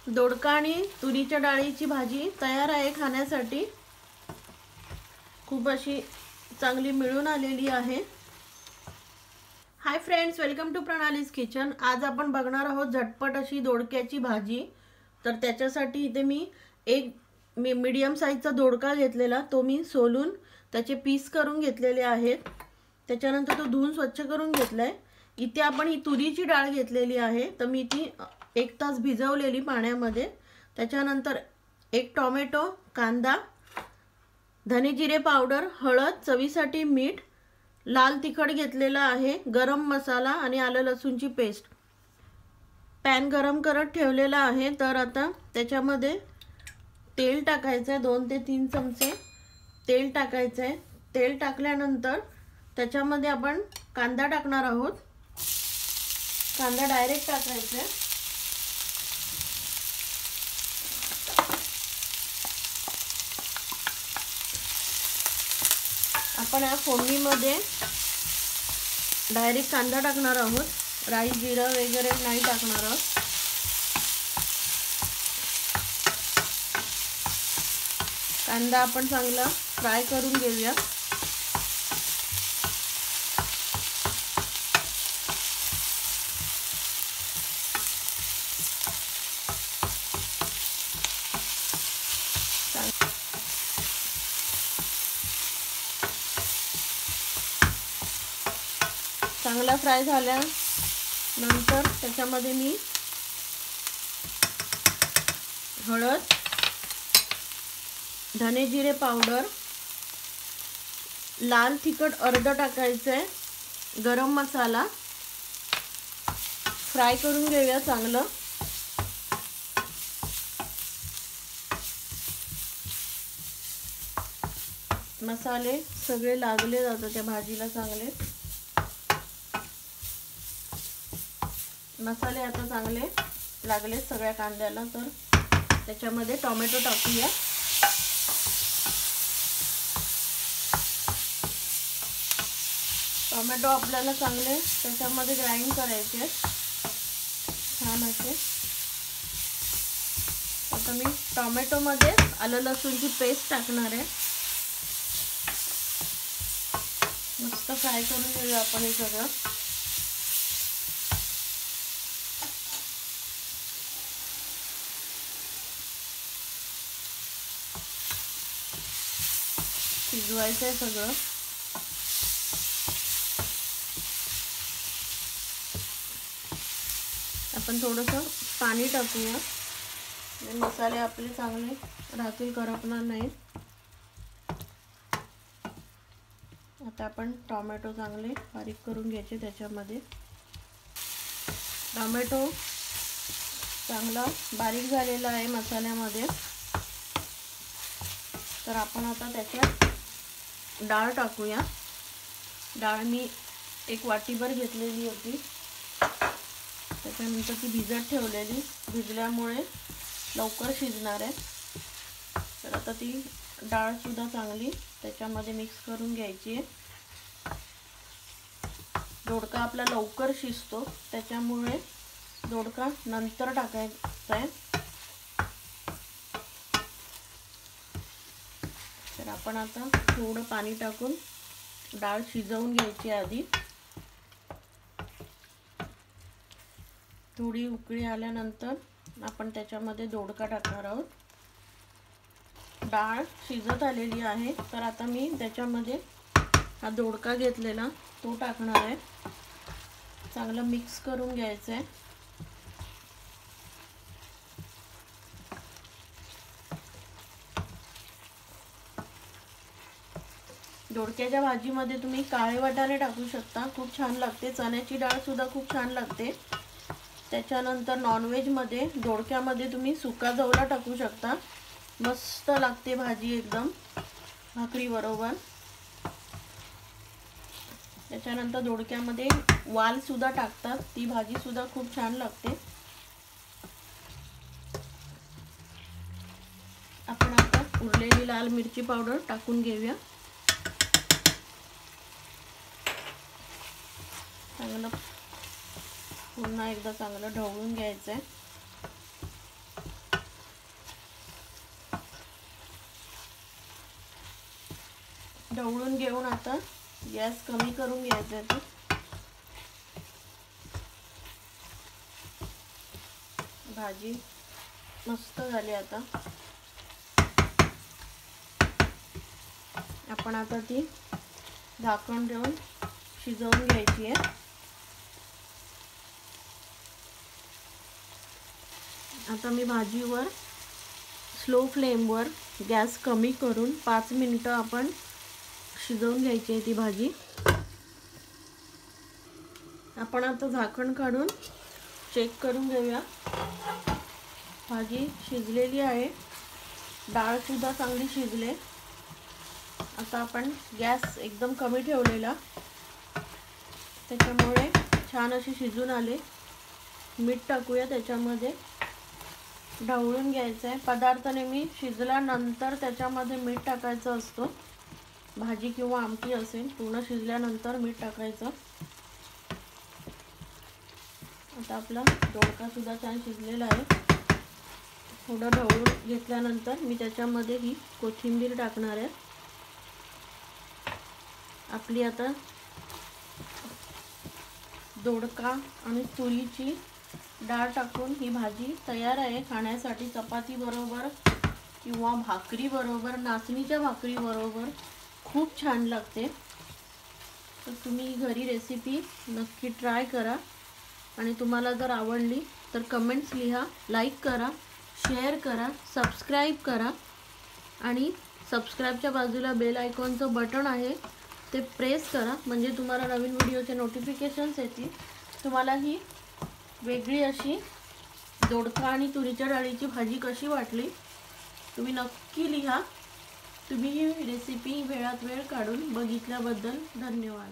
दोडका आणि तुरीच्या डाळीची भाजी तयार आहे खाण्यासाठी। खूप अशी चांगली मिळून आलेली आहे। Hi friends, welcome to Pranali's kitchen. आज आपण बघणार आहोत झटपट अशी दोडक्याची भाजी। तर त्याच्यासाठी इथे मी एक मीडियम साइजचा दोडका घेतलेला, तो मी सोलून त्याचे पीस करून घेतलेले आहेत। त्याच्यानंतर तो धुवून स्वच्छ करून घेतलाय। इथे आपण ही तुरीची डाळ घेतलेली आहे, तर मी ती 1 तास भिजवलेली पाण्यामध्ये। त्याच्यानंतर एक टोमॅटो, कांदा, धने जिरे पावडर, हळद, चवीसाठी मीठ, लाल तिखट घेतलेला आहे, गरम मसाला आणि आलं लसूणची पेस्ट। पॅन गरम करत ठेवलेला आहे। तर आता त्याच्यामध्ये तेल टाकायचं आहे, 2 ते 3 चमचे तेल टाकायचं आहे। तेल टाकल्यानंतर त्याच्यामध्ये आपण कांदा टाकणार आहोत। कांदा डायरेक्ट टाकायचा आहे। आपण या फोडणीमध्ये डायरेक्ट कांदा टाकणार आहोत, राई जिरं वगैरे नाही टाकणार आहोत। कांदा आपण चांगला फ्राय करून घेऊया। चांगला फ्राय झाल्यानंतर त्याच्यामध्ये मी हळद, धने जिरे पावडर, लाल तिखट अर्ध टाकायचं आहे, गरम मसाला फ्राय करून घेऊया चांगलं। मसाले सगळे लागले जातात त्या भाजीला चांगले। मसाले आता चांगले लागले सगळ्या कांद्याला। तर त्याच्यामध्ये टोमॅटो टाकूया। टोमॅटो आपल्याला चांगले त्याच्यामध्ये ग्राइंड करायचे छान असे। आता मी टोमॅटो मध्ये आलं लसूणची पेस्ट टाकणार आहे। मस्त फ्राय करून घेऊया आपण हे सगळं। शिजवायचं आहे सगळं। आपण थोडंसं पाणी टाकूया, मसाले आपले चांगले राहतील, करपणार नाही। आता आपण टोमॅटो चांगले बारीक करून घ्यायचे त्याच्यामध्ये। टोमॅटो चांगला बारीक झालेला आहे मसाल्यामध्ये। तर आपण आता त्याच्यात डाळ टाकूया। डाळ मी 1 वाटीभर घेतलेली होती, त्याच्यानंतर ती भिजत ठेवलेली, भिजल्यामुळे लवकर शिजणार आहे। तर आता ती डाळ सुद्धा चांगली त्याच्यामध्ये मिक्स करून घ्यायची आहे। दोडका आपला लवकर शिजतो, त्याच्यामुळे दोडका नंतर टाकायचा आहे। तर आपण आता थोडं पाणी टाकून डाळ शिजवून घ्यायची आधी। थोडी उकळी आल्यानंतर आपण त्याच्यामध्ये दोडका टाकणार आहोत। डाळ शिजत आलेली आहे, तर आता मी त्याच्यामध्ये हा दोडका घेतलेला तो टाकणार आहे। चांगलं मिक्स करून घ्यायचं आहे। दोडक्याच्या भाजीमध्ये तुम्ही काळे वाटाणे टाकू शकता, खूप छान लागते। चण्याची डाळ सुद्धा खूप छान लागते। त्याच्यानंतर नॉनव्हेज मध्ये दोडक्यामध्ये तुम्ही सुका जवला टाकू शकता, मस्त लागते भाजी एकदम भाकरी बरोबर। त्याच्यानंतर दोडक्यामध्ये वाल सुद्धा टाकतात, ती भाजी सुद्धा खूप छान लागते। आपण आता उरलेली लाल मिरची पावडर टाकून घेऊया। चांगलं पुन्हा एकदा चांगलं ढवळून घ्यायचं आहे। ढवळून घेऊन आता गॅस कमी करून घ्यायचा आहे. तो भाजी मस्त झाली. आता आपण आता ती झाकण देऊन शिजवून घ्यायची आहे. आता मी भाजीवर स्लो फ्लेमवर गॅस कमी करून 5 मिनिटं आपण शिजवून घ्यायची आहे ती भाजी. आपण आता झाकण काढून चेक करून घेऊया. भाजी शिजलेली आहे, डाळ सुद्धा चांगली शिजले. आता आपण गॅस एकदम कमी ठेवलेला, त्याच्यामुळे छान अशी शिजून आले. मीठ टाकूया त्याच्यामध्ये, ढवळून घ्यायचं आहे. पदार्थ नेहमी शिजल्यानंतर त्याच्यामध्ये मीठ टाकायचं असतं. भाजी किंवा आमटी असेल, पूर्ण शिजल्यानंतर मीठ टाकायचं. आता आपला दोडका सुद्धा छान शिजलेला आहे. थोडं ढवळून घेतल्यानंतर मी त्याच्यामध्ये ही कोथिंबीर टाकणार आहे. आपली आता दोडका आणि तुरीची डाळ टाकून ही भाजी तयार आहे खाण्यासाठी. चपाती बरोबर किंवा भाकरी बरोबर, नाचणीच्या भाकरी बरोबर खूप छान लागते. तर तुम्ही घरी रेसिपी नक्की ट्राय करा. आणि तुम्हाला जर आवडली तर कमेंट्स लिहा, लाईक करा, शेअर करा, सबस्क्राईब करा. आणि सबस्क्राईबच्या बाजूला बेल आयकॉनचं बटन आहे ते प्रेस करा, म्हणजे तुम्हाला नवीन व्हिडिओचे नोटिफिकेशन्स येतील. तुम्हाला ही वेगळी अशी दोडका आणि तुरीच्या डाळीची भाजी कशी वाटली तुम्ही नक्की लिहा. तुम्ही ही रेसिपी वेळात वेळ काढून बघितल्याबद्दल धन्यवाद.